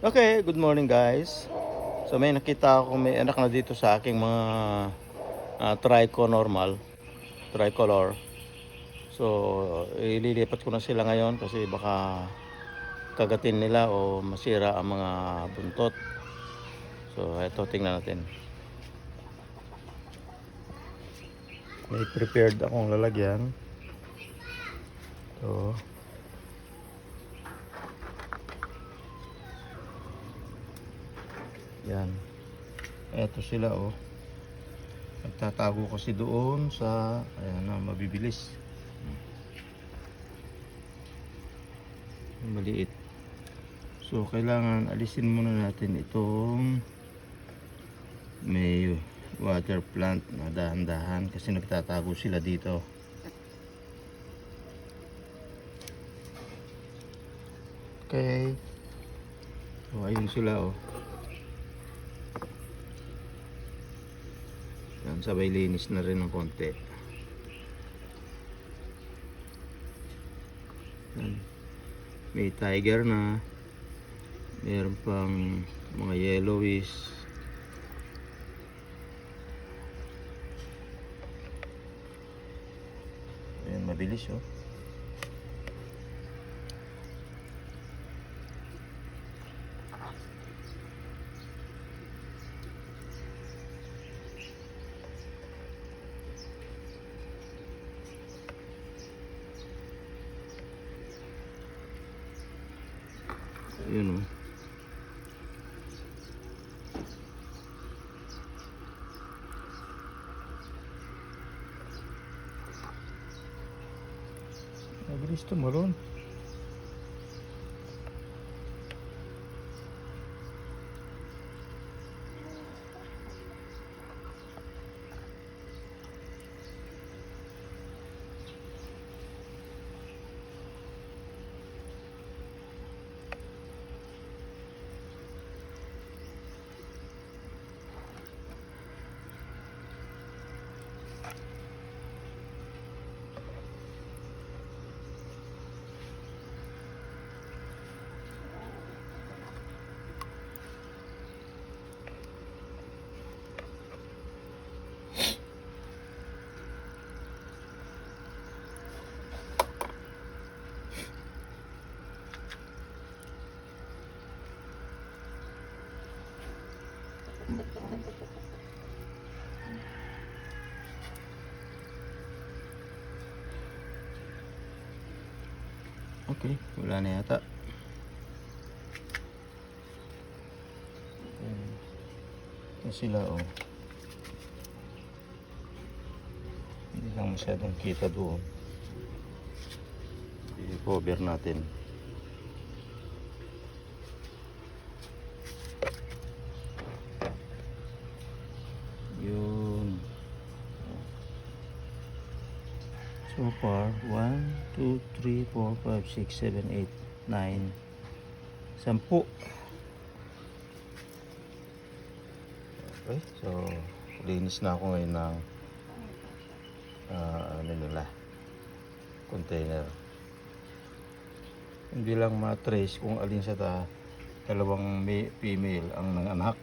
Okay, good morning guys. So may nakita ako, may anak na dito sa aking mga tricolor. So ililipat ko na sila ngayon kasi baka kagatin nila o masira ang mga buntot. So ito, tingnan natin. May prepared akong lalagyan. So yan. Eto sila oh. Nagtatago kasi doon sa ayan na mabibilis. Maliit. So kailangan alisin muna natin itong may water plant na dahan-dahan kasi nagtatago sila dito. Okay. So ayun sila oh. Yan, sabay linis na rin ng konti. Yan. May tiger na. Meron pang mga yellowish. Ayan, mabilis oh. Yun oh. Mabilis tumalon. Okay, wala na yata. Ito sila oh. Hindi lang masyadong kita doon. I-cover natin. Yun. So far, 1, 2, 3, 4, 5, 6, 7, 8, 9, 10. Okay, so linis na ako ngayon ng ano nila, container. Hindi lang matrace kung alin sa dalawang female ang nanganak.